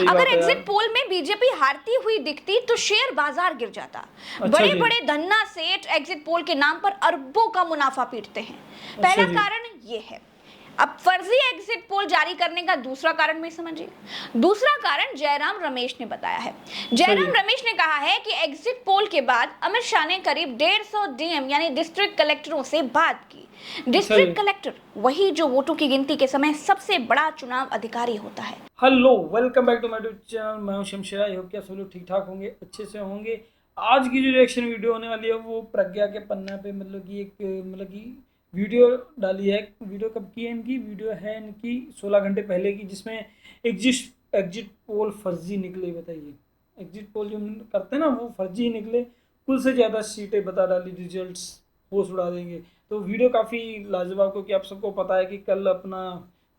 अगर exit poll में BJP हारती हुई दिखती तो शेयर बाजार गिर जाता। बड़े बड़े धन्ना सेठ एग्जिट पोल के नाम पर अरबों का मुनाफा पीटते हैं। पहला कारण ये है। अब फर्जी एग्जिट पोल जारी करने का दूसरा कारण भी समझिए। दूसरा कारण जयराम रमेश ने बताया है। जयराम रमेश ने कहा है कि एग्जिट पोल के बाद अमित शाह ने करीब 150 डीएम यानी डिस्ट्रिक्ट कलेक्टरों से बात की। डिस्ट्रिक्ट कलेक्टर वही जो वोटों की गिनती के समय सबसे बड़ा चुनाव अधिकारी होता है। Hello, welcome back to my YouTube channel. मैं हूं शमशेर। आई होप कि आप सब लोग ठीक ठाक होंगे, अच्छे से होंगे। आज की जो रिएक्शन वीडियो होने वाली है वो प्रज्ञा के पन्ना पे कि वीडियो डाली है। वीडियो कब की है इनकी? वीडियो है इनकी 16 घंटे पहले की, जिसमें एग्जिट पोल फर्जी निकले। बताइए, एग्जिट पोल जो करते हैं ना वो फर्जी निकले। कुल से ज़्यादा सीटें बता डाली, रिजल्ट्स होश उड़ा देंगे। तो वीडियो काफ़ी लाजवाब, क्योंकि आप सबको पता है कि कल अपना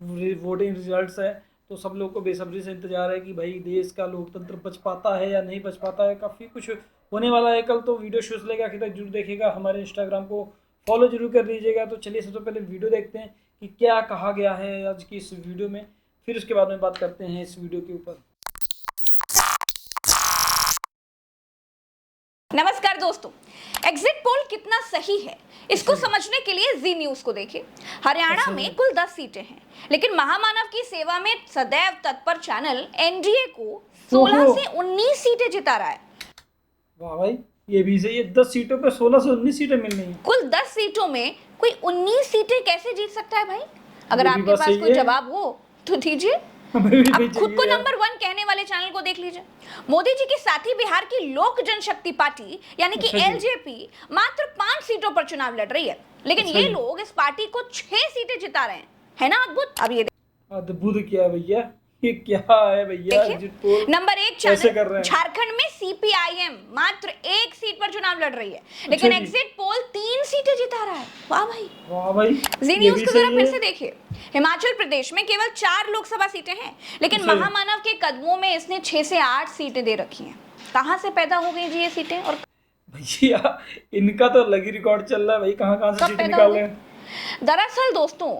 वोटिंग रिजल्ट्स है, तो सब लोग को बेसब्री से इंतजार है कि भाई देश का लोकतंत्र बच पाता है या नहीं बच पाता है। काफ़ी कुछ होने वाला है कल, तो वीडियो शुरू से लेकर आखिर तक जरूर देखिएगा। हमारे इंस्टाग्राम को फॉलो जरूर कर लीजिएगा। तो चलिए सबसे पहले वीडियो देखते हैं कि क्या कहा गया है आज की इस वीडियो में, फिर उसके बाद में बात करते हैं इस वीडियो के ऊपर। नमस्कार दोस्तों, एग्जिट पोल कितना सही है इसको समझने के लिए जी न्यूज को देखिए। हरियाणा में कुल 10 सीटें हैं, लेकिन महामानव की सेवा में सदैव तत्पर चैनल एनडीए को 16 से 19 सीटें जिता रहा है। वाह भाई, ये भी सही है। 10 सीटों पे 16 से 19 सीटें मिल रही हैं। कुल 10 सीटों में कोई 19 सीटें कैसे जीत सकता है भाई? अगर आपके पास कोई जवाब हो तो दीजिए। अब खुद को नंबर 1 कहने वाले चैनल को देख लीजिए। मोदी जी के साथी बिहार की लोक जनशक्ति पार्टी यानी कि एलजेपी मात्र 5 सीटों पर चुनाव लड़ रही है, लेकिन ये लोग इस पार्टी को 6 सीटें जिता रहे हैं। है ना अद्भुत? अब ये अद्भुत क्या है भैया, ये क्या है भैया? नंबर 1 चैनल झारखंड में सीपीआईएम मात्र 1 सीट पर चुनाव लड़ रही है, लेकिन एग्जिट पोल 3 सीटें जिता रहा है। वाह भाई, वाह भाई। जी न्यूज को जरा फिर से देखिए। हिमाचल प्रदेश में केवल 4 लोकसभा सीटें हैं, लेकिन महामानव के कदमों में इसने 6 से 8 सीटें दे रखी हैं। कहां से पैदा हो गई जी ये सीटें? और भैया इनका तो लगी रिकॉर्ड चल रहा है भाई, कहां से सीटें निकाल रहे हैं। दरअसल दोस्तों,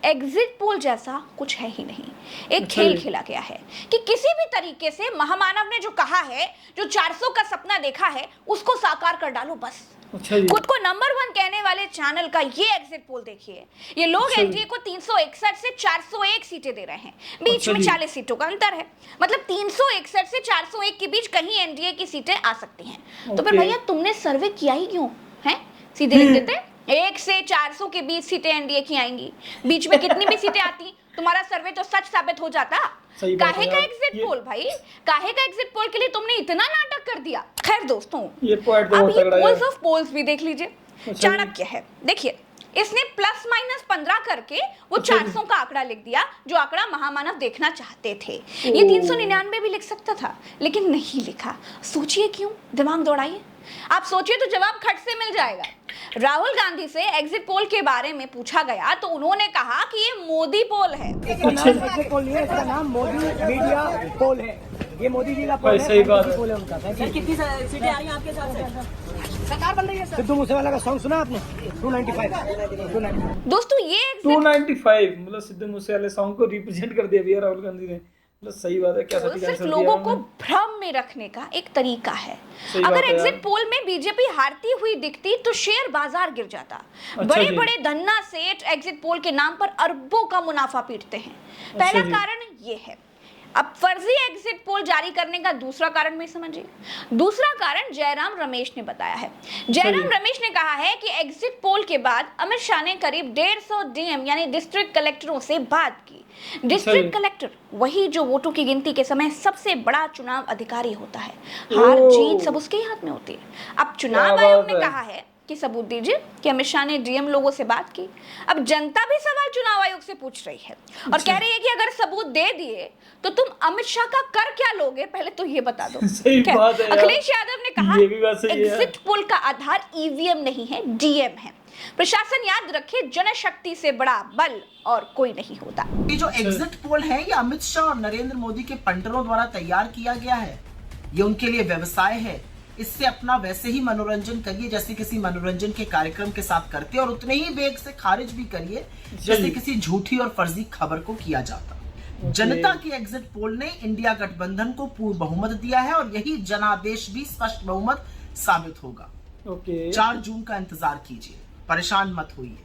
एग्जिट पोल जैसा कुछ है ही नहीं। एक खेल खेला गया है कि किसी भी तरीके से महामानव ने जो कहा है, जो 400 का सपना देखा है, उसको साकार कर डालो बस। खुद को नंबर 1 कहने वाले चैनल का ये एग्जिट पोल देखिए। ये लोग एनडीए को 361 से 401 सीटें दे रहे हैं, बीच में 40 सीटों का अंतर है। मतलब 361 से 401 के बीच कहीं एनडीए की सीटें आ सकती हैं। तो फिर भैया तुमने सर्वे किया ही क्यों है? सीधे लिख देते 1 से 400 के बीच सीटें एनडीए की आएंगी, बीच में कितनी भी सीटें आती तुम्हारा सर्वे तो सच साबित हो जाता। काहे का एग्जिट पोल भाई? काहे का एग्जिट पोल के लिए तुमने इतना नाटक कर दिया? खैर दोस्तों, अब ये पोल्स ऑफ पोल्स भी देख लीजिए। चाणक्य है, देखिए इसने +-15 करके वो 400 का आंकड़ा लिख दिया, जो आंकड़ा महामानव देखना चाहते थे। ये 399 भी लिख सकता था, लेकिन नहीं लिखा। सोचिए क्यों? दिमाग दौड़ाइए। आप सोचिए तो जवाब खट से मिल जाएगा। राहुल गांधी से एग्जिट पोल के बारे में पूछा गया तो उन्होंने कहा कि ये मोदी पोल है। इसका नाम एग्जिट पोल नहीं है, इसका नाम मोदी मीडिया पोल है। ये मोदी जी का पोल है, सही बात है। पोल है उनका। सर कितनी सीटें आ रही हैं आपके हिसाब से? सरकार बन रही है। सिद्धू मूसेवाला का सॉन्ग सुना आपने? 295। दोस्तों ये 295 मतलब सिद्धू मूसेवाले सॉन्ग को रिप्रेजेंट कर दिया भैया राहुल गांधी ने। सही बात है। क्या सिर्फ लोगों को भ्रम में रखने का एक तरीका है। अगर एग्जिट पोल में बीजेपी हारती हुई दिखती तो शेयर बाजार गिर जाता। बड़े बड़े धन्ना सेठ एग्जिट पोल के नाम पर अरबों का मुनाफा पीटते हैं। पहला कारण ये है। अब फर्जी एग्जिट पोल जारी करने का दूसरा कारण भी समझिए। दूसरा कारण जयराम रमेश ने बताया है। जयराम रमेश ने कहा है कि एग्जिट पोल के बाद अमित शाह ने करीब 150 डीएम यानी डिस्ट्रिक्ट कलेक्टरों से बात की। डिस्ट्रिक्ट कलेक्टर वही जो वोटों की गिनती के समय सबसे बड़ा चुनाव अधिकारी होता है। हार जीत सब उसके हाथ में होती है। अब चुनाव आयोग ने कहा है कि सबूत दीजिए कि अमित शाह ने डीएम लोगों से बात की। अब जनता भी सवाल चुनाव आयोग से पूछ रही है और कह रही है कि अगर सबूत दे दिए तो तुम अमित शाह का कर क्या लोगे, पहले तो ये बता दो। अखिलेश यादव ने कहा एग्जिट पोल का आधार ईवीएम नहीं है, डीएम है। प्रशासन याद रखे, जनशक्ति से बड़ा बल और कोई नहीं होता। ये जो एग्जिट पोल है ये अमित शाह और नरेंद्र मोदी के पंटरों द्वारा तैयार किया गया है। ये उनके लिए व्यवसाय है। इससे अपना वैसे ही मनोरंजन करिए जैसे किसी मनोरंजन के कार्यक्रम के साथ करते हैं, और उतने ही वेग से खारिज भी करिए जैसे किसी झूठी और फर्जी खबर को किया जाता। जनता की एग्जिट पोल ने इंडिया गठबंधन को पूर्ण बहुमत दिया है और यही जनादेश भी स्पष्ट बहुमत साबित होगा। ओके 4 जून का इंतजार कीजिए, परेशान मत होइए,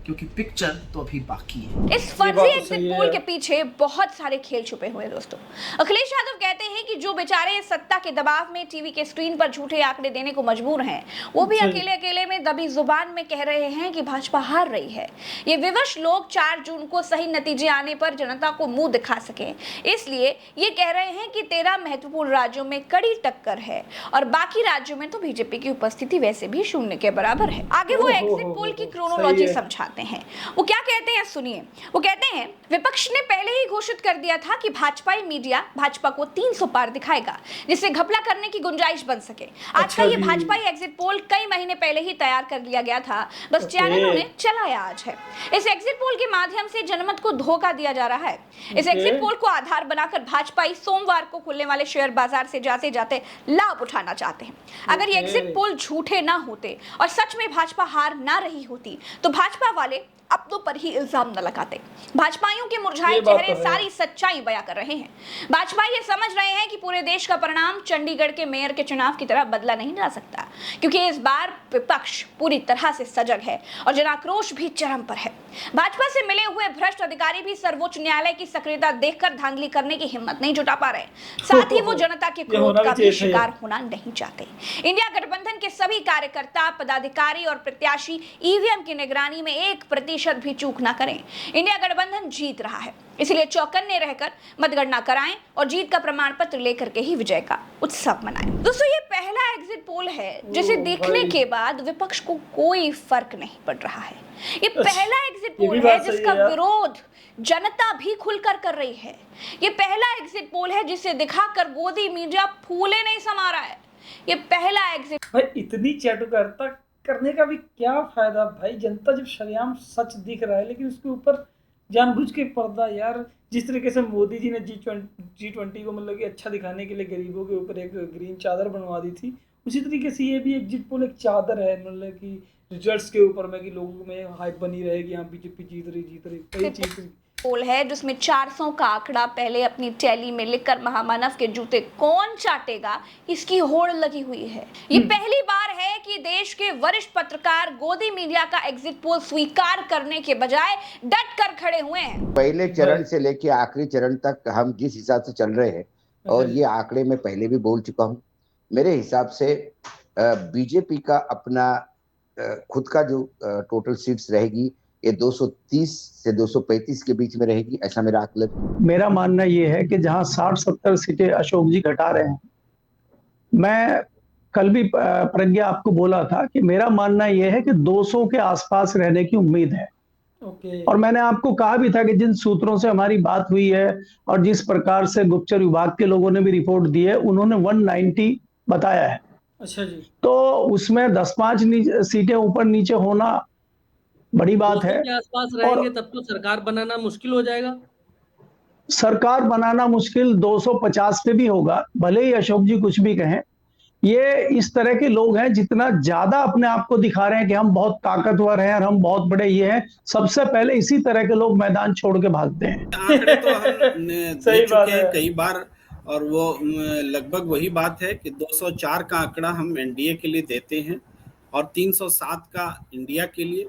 क्योंकि पिक्चर तो अभी बाकी है। इस फर्जी एग्जिट पोल के पीछे बहुत सारे खेल छुपे हुए हैं दोस्तों। अखिलेश यादव कहते हैं कि जो बेचारे सत्ता के दबाव में टीवी के स्क्रीन पर झूठे आंकड़े देने को मजबूर हैं, वो भी अकेले अकेले में दबी जुबान में कह रहे हैं कि भाजपा हार रही है। ये विवश लोग 4 जून को सही नतीजे आने पर जनता को मुंह दिखा सके, इसलिए ये कह रहे हैं कि 13 महत्वपूर्ण राज्यों में कड़ी टक्कर है और बाकी राज्यों में तो बीजेपी की उपस्थिति वैसे भी शून्य के बराबर है। आगे वो एग्जिट पोल की क्रोनोलॉजी समझाते हैं। वो क्या कहते हैं सुनिए। वो कहते हैं विपक्ष ने पहले ही घोषित कर दिया था कि भाजपाई मीडिया भाजपा को 300 पार दिखाएगा, जिससे घपला करने की गुंजाइश बन सके। आज का ये भाजपाई एग्जिट पोल कई महीने पहले ही तैयार कर लिया गया था, बस चैनलों ने चलाया आज है। इस एग्जिट पोल के माध्यम से जनमत को धोखा दिया जा रहा है। इस एग्जिट पोल को आधार बनाकर भाजपाई सोमवार को खुलने वाले शेयर बाजार से जाते जाते लाभ उठाना चाहते हैं। अगर ये एग्जिट पोल झूठे ना होते और सच में भाजपा हार ना रही होती तो भाजपा वाले अपनों पर ही इल्जाम न लगाते। भाजपाइयों के मुरझाए चेहरे सारी सच्चाई बयां कर रहे हैं। भाजपा ये समझ रहे हैं कि पूरे देश का परिणाम चंडीगढ़ के मेयर के चुनाव की तरह बदला नहीं जा सकता, क्योंकि इस बार विपक्ष पूरी तरह से सजग है और जनाक्रोश भी चरम पर है। भाजपा से मिले हुए भ्रष्ट अधिकारी भी सर्वोच्च न्यायालय की सक्रियता देखकर धांधली करने की हिम्मत नहीं जुटा पा रहे, साथ ही वो जनता के क्रोध का भी शिकार होना नहीं चाहते। इंडिया गठबंधन के सभी कार्यकर्ता, पदाधिकारी और प्रत्याशी ईवीएम की निगरानी में 1% भी चूक ना करें। इंडिया गठबंधन जीत रहा है, इसलिए चौकन्ने रहकर मतगणना कराएं और जीत का प्रमाण पत्र लेकर के ही विजय का उत्सव मनाएं। दोस्तों, ये पहला एग्जिट पोल है जिसे देखने के बाद विपक्ष को कोई फर्क नहीं पड़ रहा है। ये पहला एग्जिट पोल है जिसका विरोध जनता भी खुलकर कर रही है। ये पहला एग्जिट पोल है जिसे दिखाकर गोदी मीडिया फूले नहीं समा रहा है। ये पहला एग्जिट भाई, इतनी चाटुकारिता करने का भी क्या फायदा भाई। जनता जब शरेआम सच दिख रहा है, लेकिन उसके ऊपर जानबूझ के पर्दा। यार, जिस तरीके से मोदी जी ने G20 को मतलब कि अच्छा दिखाने के लिए गरीबों के ऊपर एक ग्रीन चादर बनवा दी थी, उसी तरीके से ये भी एग्जिट पोल एक चादर है, मतलब कि रिजल्ट्स के ऊपर में, कि लोगों में हाइप बनी रहेगी, यहाँ बीजेपी जीत रही कई चीज पोल है जिसमें 400 का आंकड़ा पहले अपनी टैली में लिखकर महामानव के जूते कौन चाटेगा इसकी होड़ लगी हुई है। ये पहली बार है कि देश के वरिष्ठ पत्रकार गोदी मीडिया का एग्जिट पोल स्वीकार करने के बजाय डट कर खड़े हुए हैं। पहले चरण से लेके आखिरी चरण तक हम जिस हिसाब से चल रहे हैं, और ये आंकड़े मैं पहले भी बोल चुका हूँ, मेरे हिसाब से बीजेपी का अपना खुद का जो टोटल सीट्स रहेगी ये 230 से 235 के बीच में रहेगी, ऐसा मेरा आकलन। मेरा मानना ये है कि जहां 60-70 सीटें अशोक जी घटा रहे हैं, मैं कल भी प्रज्ञा आपको बोला था कि मेरा मानना यह है कि 200 के आसपास रहने की उम्मीद है। और मैंने आपको कहा भी था कि जिन सूत्रों से हमारी बात हुई है और जिस प्रकार से गुप्तचर विभाग के लोगों ने भी रिपोर्ट दी है, उन्होंने 190 बताया है। अच्छा जी। तो उसमें 10-5 सीटें ऊपर नीचे होना बड़ी बात है। के आसपास रहेंगे तब तो सरकार बनाना मुश्किल हो जाएगा। सरकार बनाना मुश्किल 250 पे भी होगा, भले ही अशोक जी कुछ भी कहें। ये इस तरह के लोग हैं, जितना ज्यादा अपने आप को दिखा रहे हैं कि हम बहुत ताकतवर हैं और हम बहुत बड़े ये हैं, सबसे पहले इसी तरह के लोग मैदान छोड़ के भागते हैं। आंकड़े तो हम दे चुके हैं कई बार, और वो लगभग वही बात है कि 204 का आंकड़ा हम एनडीए के लिए देते हैं और 307 का इंडिया के लिए।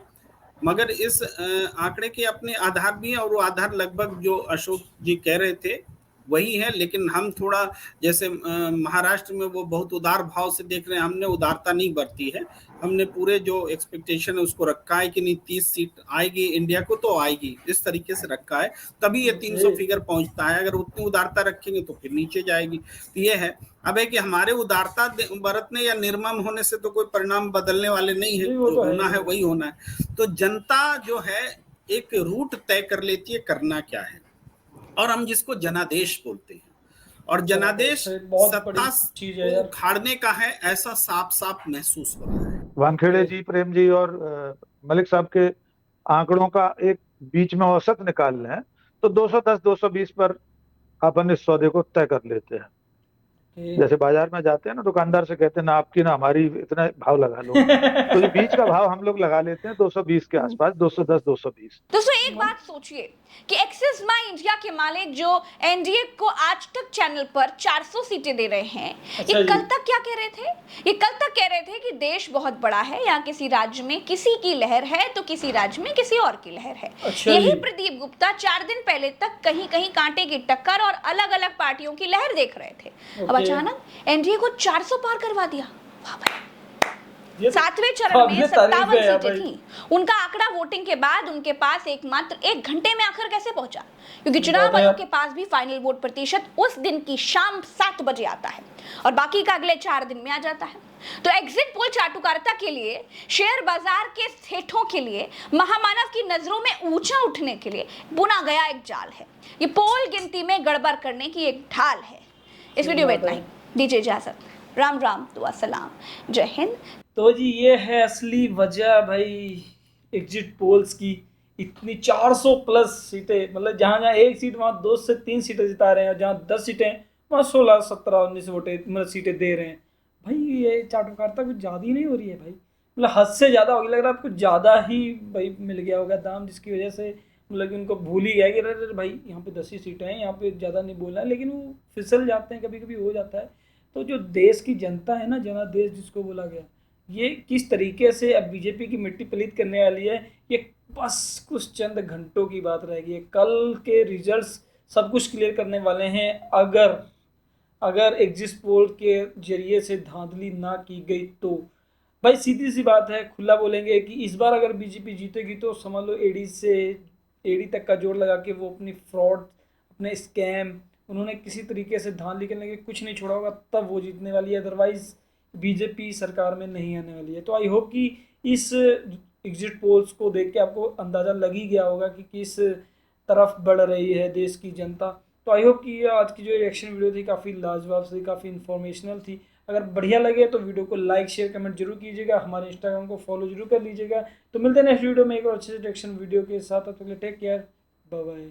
मगर इस आंकड़े के अपने आधार भी हैं, और वो आधार लगभग जो अशोक जी कह रहे थे वही है। लेकिन हम थोड़ा, जैसे महाराष्ट्र में वो बहुत उदार भाव से देख रहे हैं, हमने उदारता नहीं बरती है। हमने पूरे जो एक्सपेक्टेशन है उसको रखा है कि नहीं 30 सीट आएगी इंडिया को तो आएगी, इस तरीके से रखा है, तभी ये 300 फिगर पहुंचता है। अगर उतनी उदारता रखेंगे तो फिर नीचे जाएगी। तो ये है, अब है कि हमारे उदारता बरतने या निर्मम होने से तो कोई परिणाम बदलने वाले नहीं है, जो होना है वही होना है। तो जनता जो है एक रूट तय कर लेती है करना क्या है, और हम जिसको जनादेश बोलते हैं, और जनादेश सत्ता को उखाड़ने का है, ऐसा साफ साफ महसूस हो रहा है। वानखेड़े जी, प्रेम जी और मलिक साहब के आंकड़ों का एक बीच में औसत निकाल लें तो 210-220 पर अपन इस सौदे को तय कर लेते हैं। जैसे बाजार में जाते हैं ना, दुकानदार से कहते हैं ना आपकी ना हमारी, इतना भाव लगा लो। तो जो बीच का भाव हम लोग लगा लेते हैं 220 के आसपास, 210 220। दोस्तों एक बात सोचिए कि एक्सिस माई इंडिया के मालिक जो एनडीए को आज तक चैनल पर 400 सीटें दे रहे हैं, अच्छा ये जी। कल तक क्या कह रहे थे? ये कल तक कह रहे थे कि देश बहुत बड़ा है, यहाँ किसी राज्य में किसी की लहर है तो किसी राज्य में किसी और की लहर है। अच्छा यही जी। प्रदीप गुप्ता 4 दिन पहले तक कहीं कहीं कांटे की टक्कर और अलग अलग पार्टियों की लहर देख रहे थे। अब ओके। अचानक एनडीए को 400 पार करवा दिया। वाह भाई। ये तो 7वें चरण में काबिले तारीफ 57 है यार सीटें भाई। थी। उनका आंकड़ा वोटिंग के बाद उनके पास एकमात्र 1 घंटे में आखिर कैसे पहुंचा? क्योंकि चुनाव बात है। आयोग के पास भी फाइनल वोट प्रतिशत उस दिन की शाम 7 बजे आता है और बाकी का अगले 4 दिन में आ जाता है। तो एग्जिट पोल चाटुकारिता के लिए, शेयर बाजार के सेठों के लिए, महामानव की नजरों में ऊंचा उठने के लिए बुना गया एक जाल है। ये पोल गिनती में गड़बड़ करने की एक ढाल है। इस वीडियो में इतना ही। दीजिए इजाजत। राम राम, दुआ सलाम, जय हिंद। तो जी ये है असली वजह भाई एग्जिट पोल्स की। इतनी 400 प्लस सीटें, मतलब जहाँ जहाँ एक सीट वहाँ 2 से 3 सीटें जिता रहे हैं, और जहाँ 10 सीटें वहाँ 16 17 19 वोटें मतलब सीटें दे रहे हैं। भाई ये चाटुकारिता कुछ ज़्यादा ही नहीं हो रही है भाई? मतलब हद से ज़्यादा हो गया, लग रहा है आपको ज़्यादा ही भाई मिल गया होगा दाम, जिसकी वजह से मतलब कि उनको भूल ही गया कि अरे भाई यहाँ पे 10 ही सीटें हैं, यहाँ पे ज़्यादा नहीं बोलना है, लेकिन वो फिसल जाते हैं, कभी कभी हो जाता है। तो जो देश की जनता है ना, जनादेश जिसको बोला गया, ये किस तरीके से अब बीजेपी की मिट्टी पलीत करने वाली है, ये बस कुछ चंद घंटों की बात रहेगी। कल के रिजल्ट्स सब कुछ क्लियर करने वाले हैं। अगर एग्जिट पोल के जरिए से धांधली ना की गई तो भाई सीधी सी बात है, खुला बोलेंगे कि इस बार अगर बीजेपी जीतेगी तो समझ लो एडी तक का जोड़ लगा के वो अपनी फ्रॉड, अपने स्कैम, उन्होंने किसी तरीके से धांधली करने के कुछ नहीं छोड़ा होगा, तब वो जीतने वाली है। अदरवाइज बीजेपी सरकार में नहीं आने वाली है। तो आई होप कि इस एग्जिट पोल्स को देख के आपको अंदाज़ा लग ही गया होगा कि किस तरफ बढ़ रही है देश की जनता। तो आई होप कि आज की जो रिएक्शन वीडियो थी काफ़ी लाजवाब थी, काफ़ी इन्फॉर्मेशनल थी। अगर बढ़िया लगे तो वीडियो को लाइक शेयर कमेंट जरूर कीजिएगा, हमारे इंस्टाग्राम को फॉलो जरूर कर लीजिएगा। तो मिलते हैं नेक्स्ट वीडियो में एक और अच्छे से रिएक्शन वीडियो के साथ। तब तक के लिए टेक केयर, बाय बाय।